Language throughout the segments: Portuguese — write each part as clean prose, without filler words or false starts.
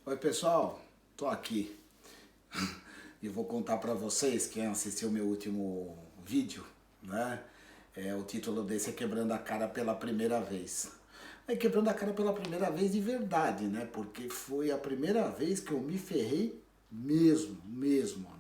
Oi pessoal, tô aqui e vou contar para vocês, quem assistiu meu último vídeo, né? O título desse é Quebrando a Cara pela Primeira Vez. É quebrando a cara pela primeira vez de verdade, né? Porque foi a primeira vez que eu me ferrei mesmo,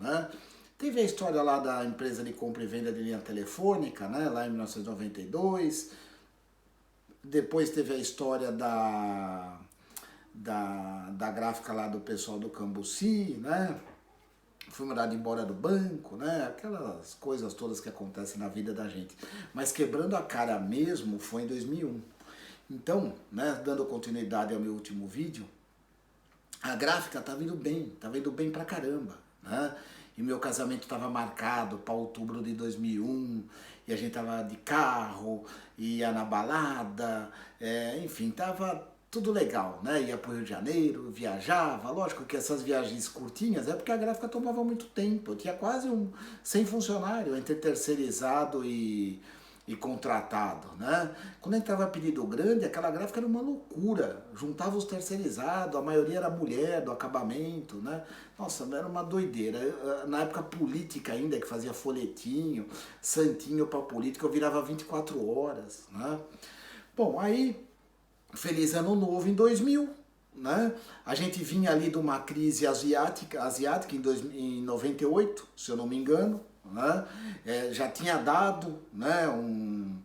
né? Teve a história lá da empresa de compra e venda de linha telefônica, né? Lá em 1992. Depois teve a história da gráfica lá do pessoal do Cambuci, né? Fui mandado embora do banco, né? Aquelas coisas todas que acontecem na vida da gente. Mas quebrando a cara mesmo foi em 2001. Então, né, dando continuidade ao meu último vídeo, a gráfica tava indo bem pra caramba, né? E meu casamento estava marcado para outubro de 2001, e a gente tava de carro, ia na balada, enfim, tava tudo legal, né? Ia pro Rio de Janeiro, viajava, lógico que essas viagens curtinhas é porque a gráfica tomava muito tempo, eu tinha quase 100 funcionários entre terceirizado e contratado, né? Quando entrava pedido grande, aquela gráfica era uma loucura. Juntava os terceirizados, a maioria era mulher do acabamento, né? Nossa, era uma doideira. Na época política ainda, que fazia folhetinho, santinho para política, eu virava 24 horas, né? Bom, aí, feliz ano novo em 2000, né? A gente vinha ali de uma crise asiática em 98, se eu não me engano, né? Já tinha dado, né, um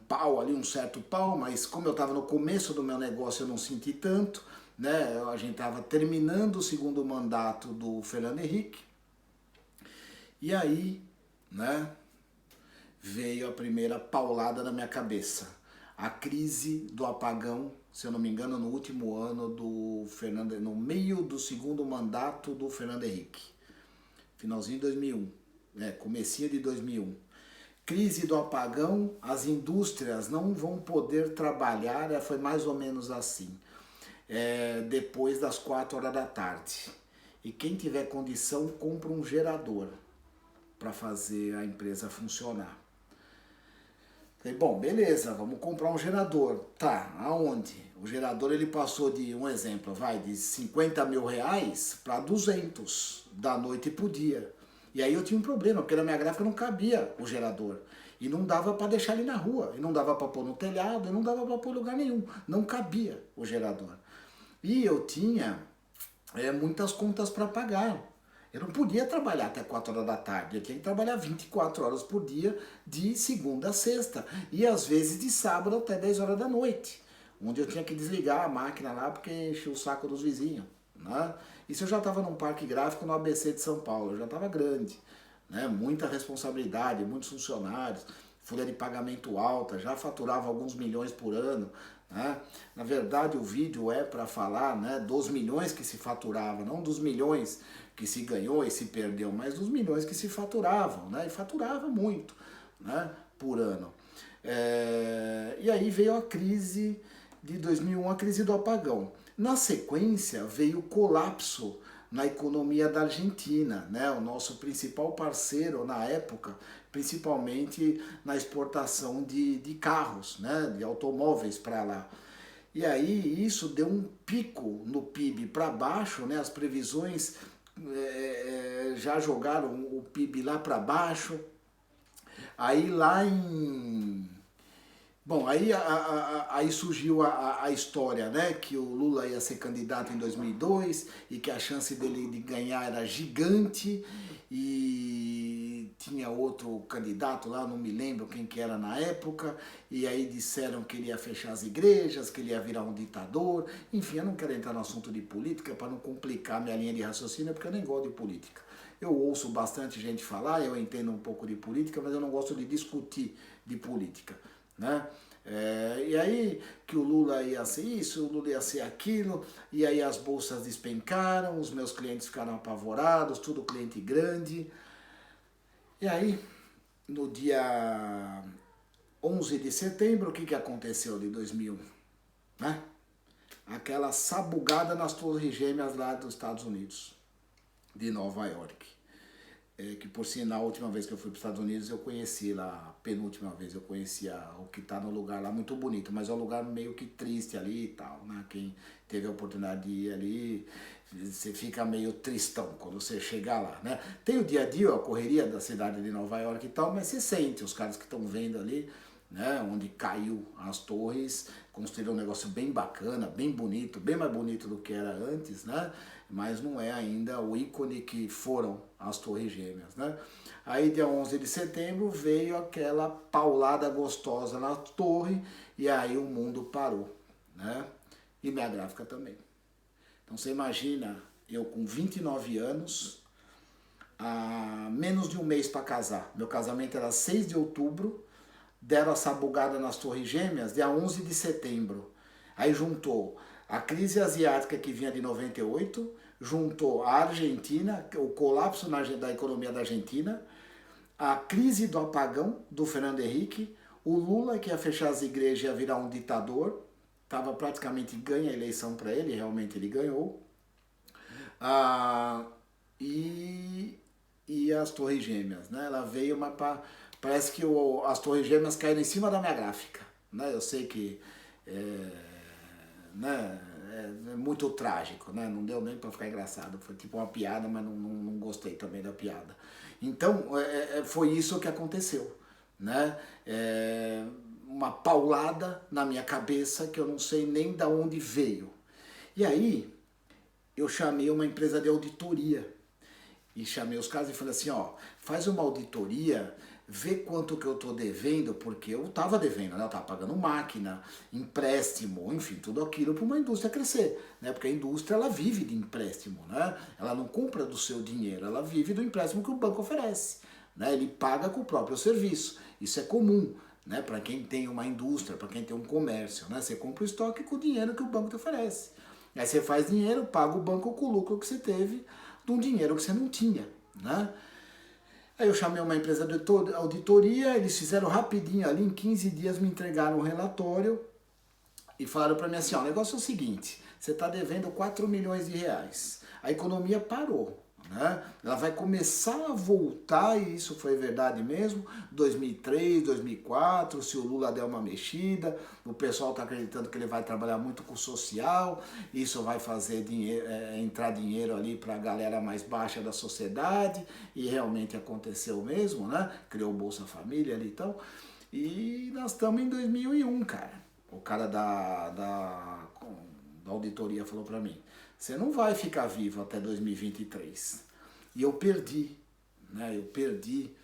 pau ali, um certo pau, mas como eu estava no começo do meu negócio eu não senti tanto, né? A gente estava terminando o segundo mandato do Fernando Henrique, e aí, né, veio a primeira paulada na minha cabeça. A crise do apagão, se eu não me engano, no último ano do Fernando, no meio do segundo mandato do Fernando Henrique. Finalzinho de 2001, comecinho de 2001. Crise do apagão, as indústrias não vão poder trabalhar, foi mais ou menos assim, depois das 4 horas da tarde. E quem tiver condição, compra um gerador para fazer a empresa funcionar. Falei, bom, beleza, vamos comprar um gerador. Tá, aonde? O gerador ele passou de, um exemplo, vai de 50 mil reais para 200 da noite pro dia. E aí eu tinha um problema, porque na minha gráfica não cabia o gerador. E não dava para deixar ele na rua, e não dava para pôr no telhado, e não dava para pôr em lugar nenhum. Não cabia o gerador. E eu tinha muitas contas para pagar. Eu não podia trabalhar até 4 horas da tarde, eu tinha que trabalhar 24 horas por dia, de segunda a sexta, e às vezes de sábado até 10 horas da noite, onde eu tinha que desligar a máquina lá porque enchia o saco dos vizinhos, né? Isso eu já estava num parque gráfico no ABC de São Paulo, eu já estava grande, né? Muita responsabilidade, muitos funcionários, folha de pagamento alta, já faturava alguns milhões por ano, né? Na verdade o vídeo é para falar, né, dos milhões que se faturava, não dos milhões que se ganhou e se perdeu, mas dos milhões que se faturavam, né? E faturava muito, né, por ano. E aí veio a crise de 2001, a crise do apagão. Na sequência veio o colapso na economia da Argentina, né? O nosso principal parceiro na época, principalmente na exportação de carros, né? De automóveis para lá. E aí isso deu um pico no PIB para baixo, né? As previsões já jogaram o PIB lá para baixo. Aí lá em... Bom, aí surgiu a história, né, que o Lula ia ser candidato em 2002 e que a chance dele de ganhar era gigante e tinha outro candidato lá, não me lembro quem que era na época, e aí disseram que ele ia fechar as igrejas, que ele ia virar um ditador, enfim, eu não quero entrar no assunto de política para não complicar minha linha de raciocínio, porque eu nem gosto de política. Eu ouço bastante gente falar, eu entendo um pouco de política, mas eu não gosto de discutir de política, né? E aí que o Lula ia ser isso, o Lula ia ser aquilo, e aí as bolsas despencaram, os meus clientes ficaram apavorados, tudo cliente grande. E aí, no dia 11 de setembro, o que aconteceu de 2001? Né? Aquela sabugada nas torres gêmeas lá dos Estados Unidos, de Nova York. que por sinal, a última vez que eu fui para os Estados Unidos, eu conheci lá, a penúltima vez, eu conheci o que está no lugar lá, muito bonito, mas é um lugar meio que triste ali e tal, né? Quem teve a oportunidade de ir ali, você fica meio tristão quando você chegar lá, né? Tem o dia a dia, a correria da cidade de Nova York e tal, mas você sente os caras que estão vendo ali, né? Onde caiu as torres, construíram um negócio bem bacana, bem bonito, bem mais bonito do que era antes, né? Mas não é ainda o ícone que foram as Torres Gêmeas, né? Aí dia 11 de setembro veio aquela paulada gostosa na torre e aí o mundo parou, né? E minha gráfica também. Então você imagina, eu com 29 anos, há menos de um mês para casar. Meu casamento era 6 de outubro, deram essa bugada nas Torres Gêmeas dia 11 de setembro. Aí juntou a crise asiática que vinha de 98, juntou a Argentina, o colapso da economia da Argentina, a crise do apagão do Fernando Henrique, o Lula que ia fechar as igrejas e ia virar um ditador, estava praticamente ganha a eleição para ele, realmente ele ganhou, e as Torres Gêmeas, né? Ela veio, mas parece que as Torres Gêmeas caíram em cima da minha gráfica, né? Eu sei que né, é muito trágico, né? Não deu nem para ficar engraçado, foi tipo uma piada, mas não gostei também da piada. Então, foi isso que aconteceu, né? Uma paulada na minha cabeça que eu não sei nem de onde veio. E aí, eu chamei uma empresa de auditoria e chamei os caras e falei assim, ó, faz uma auditoria, vê quanto que eu tô devendo, porque eu tava devendo, né? Eu tava pagando máquina, empréstimo, enfim, tudo aquilo para uma indústria crescer, né? Porque a indústria, ela vive de empréstimo, né? Ela não compra do seu dinheiro, ela vive do empréstimo que o banco oferece, né? Ele paga com o próprio serviço, isso é comum, né? Para quem tem uma indústria, para quem tem um comércio, né? Você compra o estoque com o dinheiro que o banco te oferece. Aí você faz dinheiro, paga o banco com o lucro que você teve de um dinheiro que você não tinha, né? Aí eu chamei uma empresa de auditoria, eles fizeram rapidinho ali, em 15 dias me entregaram um relatório e falaram para mim assim, ó, o negócio é o seguinte, você está devendo 4 milhões de reais, a economia parou, né? Ela vai começar a voltar, e isso foi verdade mesmo, 2003, 2004, se o Lula der uma mexida, o pessoal está acreditando que ele vai trabalhar muito com o social, isso vai fazer entrar dinheiro ali para a galera mais baixa da sociedade, e realmente aconteceu mesmo, né? Criou o Bolsa Família ali e tal, e nós estamos em 2001, cara. O cara da auditoria falou para mim, você não vai ficar vivo até 2023. E eu perdi, né? Eu perdi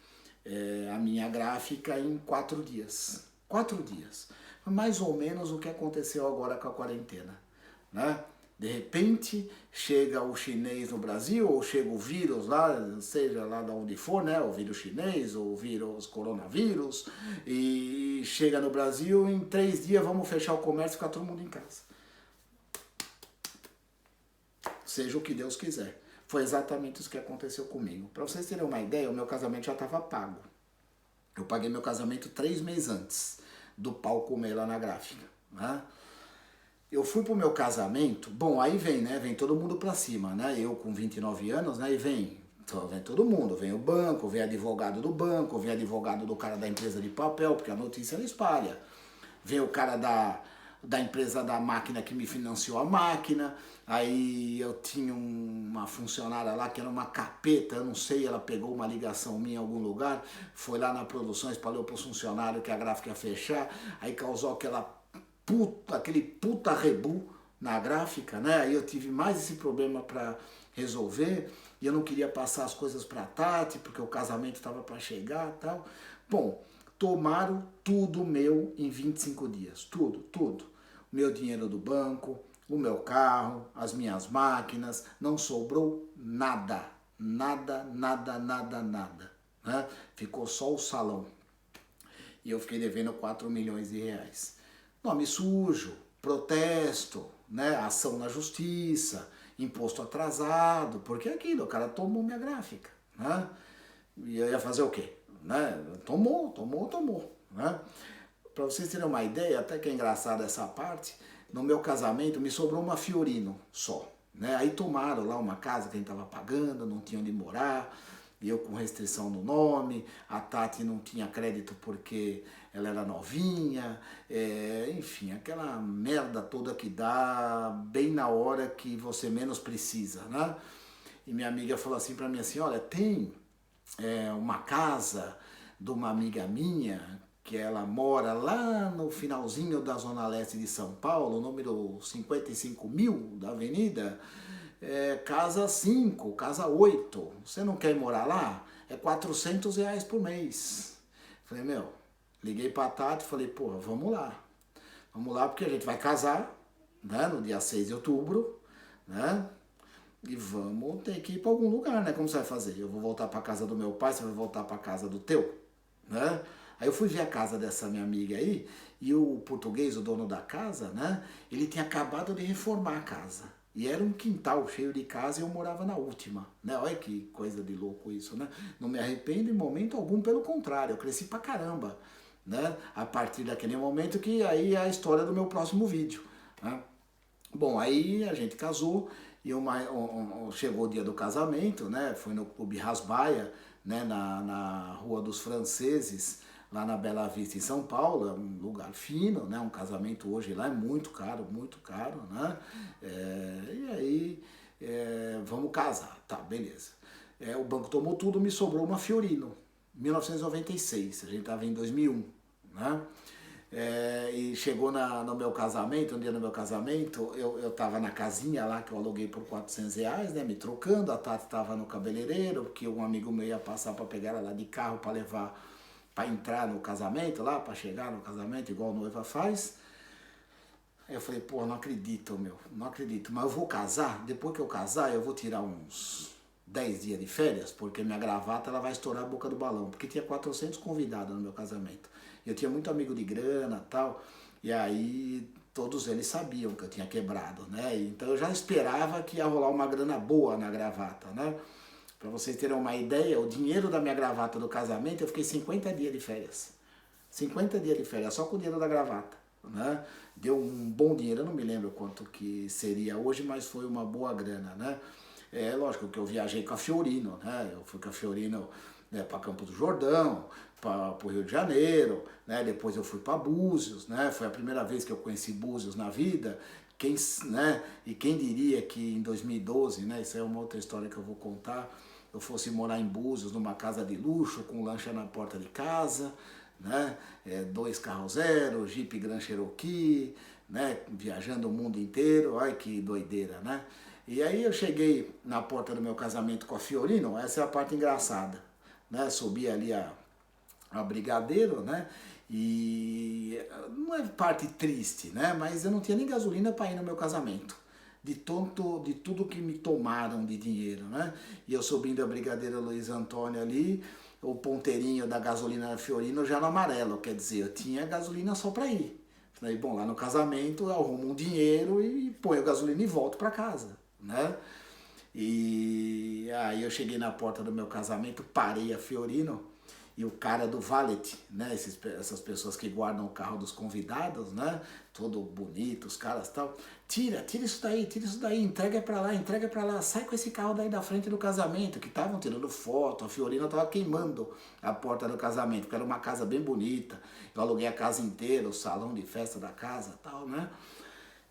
a minha gráfica em 4 dias. 4 dias. Mais ou menos o que aconteceu agora com a quarentena, né? De repente chega o chinês no Brasil, ou chega o vírus lá, seja lá de onde for, né? O vírus chinês, ou o vírus coronavírus, e chega no Brasil, em 3 dias vamos fechar o comércio e ficar todo mundo em casa. Seja o que Deus quiser. Foi exatamente isso que aconteceu comigo. Para vocês terem uma ideia, o meu casamento já estava pago. Eu paguei meu casamento 3 meses antes do pau comer lá na gráfica, né? Eu fui pro meu casamento, bom, aí vem, né? Vem todo mundo pra cima, né? Eu com 29 anos, né? E vem todo mundo, vem o banco, vem advogado do banco, vem advogado do cara da empresa de papel, porque a notícia ela espalha. Vem o cara da empresa da máquina que me financiou a máquina, aí eu tinha uma funcionária lá que era uma capeta, eu não sei, ela pegou uma ligação minha em algum lugar, foi lá na produção, espalhou para os funcionários que a gráfica ia fechar, aí causou aquele puta rebu na gráfica, né? Aí eu tive mais esse problema para resolver, e eu não queria passar as coisas para Tati, porque o casamento estava para chegar e tal. Bom, tomaram tudo meu em 25 dias, tudo. O meu dinheiro do banco, o meu carro, as minhas máquinas, não sobrou nada, né? Ficou só o salão. E eu fiquei devendo 4 milhões de reais. Nome sujo, protesto, né? Ação na justiça, imposto atrasado, porque é aquilo, o cara tomou minha gráfica, né? E eu ia fazer o quê? Né? Tomou, né? Para vocês terem uma ideia, até que é engraçado essa parte, no meu casamento me sobrou uma Fiorino só, né? Aí tomaram lá uma casa que a gente estava pagando, não tinha onde morar, e eu com restrição no nome, a Tati não tinha crédito porque ela era novinha, enfim, aquela merda toda que dá bem na hora que você menos precisa, né? E minha amiga falou assim pra mim assim, olha, tem uma casa de uma amiga minha, que ela mora lá no finalzinho da Zona Leste de São Paulo, número 55.000 da avenida, casa 5, casa 8, você não quer morar lá? É R$ 400 por mês. Falei, meu, liguei pra Tati e falei, porra, vamos lá porque a gente vai casar, né, no dia 6 de outubro, né, e vamos ter que ir pra algum lugar, né, como você vai fazer? Eu vou voltar pra casa do meu pai, você vai voltar pra casa do teu, né? Aí eu fui ver a casa dessa minha amiga aí, e o português, o dono da casa, né, ele tinha acabado de reformar a casa. E era um quintal cheio de casa e eu morava na última, né? Olha que coisa de louco isso, né? Não me arrependo em momento algum, pelo contrário, eu cresci pra caramba, né? A partir daquele momento que aí é a história do meu próximo vídeo, né? Bom, aí a gente casou e chegou o dia do casamento, né? Foi no Clube Rasbaia, né? Na Rua dos Franceses, lá na Bela Vista, em São Paulo, é um lugar fino, né? Um casamento hoje lá é muito caro, né? E aí, vamos casar, tá, beleza. O banco tomou tudo, me sobrou uma Fiorino, 1996, a gente tava em 2001, né? E chegou no meu casamento, um dia no meu casamento, eu tava na casinha lá que eu aluguei por R$ 400, né, me trocando, a Tati tava no cabeleireiro, porque um amigo meu ia passar para pegar ela lá de carro para levar, para entrar no casamento lá, para chegar no casamento, igual a noiva faz. Aí eu falei, pô, não acredito, não acredito, mas eu vou casar, depois que eu casar eu vou tirar uns 10 dias de férias, porque minha gravata ela vai estourar a boca do balão, porque tinha 400 convidados no meu casamento. Eu tinha muito amigo de grana e tal, e aí todos eles sabiam que eu tinha quebrado, né? Então eu já esperava que ia rolar uma grana boa na gravata, né? Pra vocês terem uma ideia, o dinheiro da minha gravata do casamento, eu fiquei 50 dias de férias. 50 dias de férias, só com o dinheiro da gravata, né? Deu um bom dinheiro, eu não me lembro quanto que seria hoje, mas foi uma boa grana, né? Lógico que eu viajei com a Fiorino, né? Eu fui com a Fiorino, né, para Campos do Jordão, para o Rio de Janeiro, né? Depois eu fui para Búzios, né? Foi a primeira vez que eu conheci Búzios na vida. Né? E quem diria que em 2012, né? Isso é uma outra história que eu vou contar. Eu fosse morar em Búzios, numa casa de luxo, com lancha na porta de casa, né? 2 carros zero, Jeep Grand Cherokee, né? Viajando o mundo inteiro, olha que doideira, né? E aí eu cheguei na porta do meu casamento com a Fiorino, essa é a parte engraçada, né? Subi ali a Brigadeiro, né? E não é parte triste, né? Mas eu não tinha nem gasolina para ir no meu casamento. De tudo que me tomaram de dinheiro, né? E eu subindo a Brigadeiro Luiz Antônio ali, o ponteirinho da gasolina Fiorino já no amarelo, quer dizer, eu tinha gasolina só para ir. Falei, bom, lá no casamento eu arrumo um dinheiro e ponho gasolina e volto para casa, né? E aí eu cheguei na porta do meu casamento, parei a Fiorino e o cara do valet, né, essas pessoas que guardam o carro dos convidados, né, todo bonito, os caras tal, tira isso daí, entrega pra lá, sai com esse carro daí da frente do casamento, que estavam tirando foto, a Fiorina tava queimando a porta do casamento, porque era uma casa bem bonita, eu aluguei a casa inteira, o salão de festa da casa tal, né.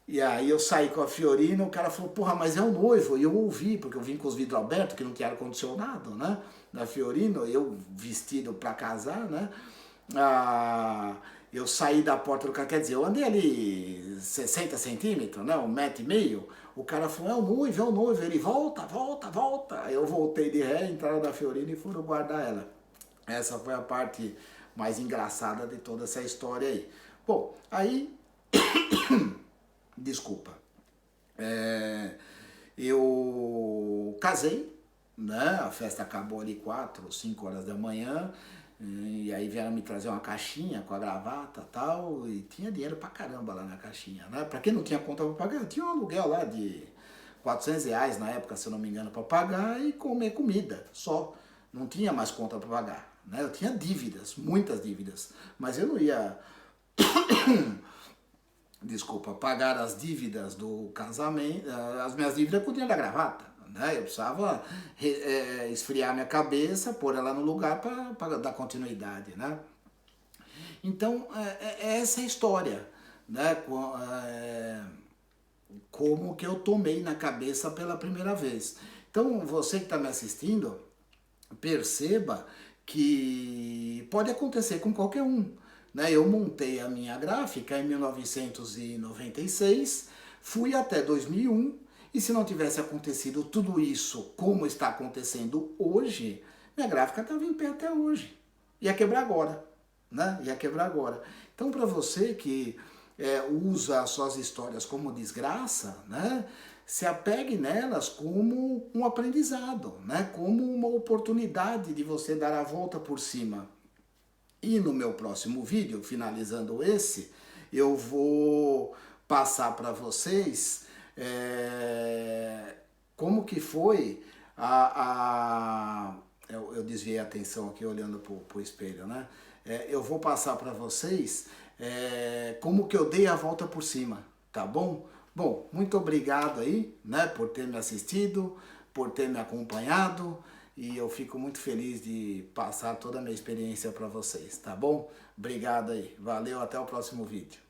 E aí eu saí com a Fiorina, o cara falou, porra, mas é o noivo. E eu ouvi, porque eu vim com os vidros abertos, que não tinha ar-condicionado, né? Da Fiorino, eu vestido pra casar, né? Eu saí da porta do carro, quer dizer, eu andei ali 60 centímetros, né? 1,5 m. O cara falou, é o noivo. Ele, volta. Aí eu voltei de ré, entraram da Fiorina e foram guardar ela. Essa foi a parte mais engraçada de toda essa história aí. Bom, aí... Desculpa. Eu casei, né? A festa acabou ali 4 ou 5 horas da manhã. E aí vieram me trazer uma caixinha com a gravata e tal. E tinha dinheiro pra caramba lá na caixinha, né? Pra quem não tinha conta pra pagar, tinha um aluguel lá de R$ 400 na época, se eu não me engano, pra pagar e comer comida só. Não tinha mais conta pra pagar, né? Eu tinha dívidas, muitas dívidas. Mas eu não ia... pagar as dívidas do casamento, as minhas dívidas com o dinheiro da gravata, né? Eu precisava esfriar minha cabeça, pôr ela no lugar para dar continuidade, né? Então, é essa a história, né? Como que eu tomei na cabeça pela primeira vez. Então, você que está me assistindo, perceba que pode acontecer com qualquer um. Né? Eu montei a minha gráfica em 1996, fui até 2001, e se não tivesse acontecido tudo isso como está acontecendo hoje, minha gráfica estava em pé até hoje. Ia quebrar agora. Né? Ia quebrar agora. Então, para você que usa as suas histórias como desgraça, né? Se apegue nelas como um aprendizado, né? Como uma oportunidade de você dar a volta por cima. E no meu próximo vídeo, finalizando esse, eu vou passar para vocês como que foi eu desviei a atenção aqui olhando para o espelho, né? Eu vou passar para vocês como que eu dei a volta por cima, tá bom? Bom, muito obrigado aí, né, por ter me assistido, por ter me acompanhado, e eu fico muito feliz de passar toda a minha experiência para vocês, tá bom? Obrigado aí, valeu, até o próximo vídeo.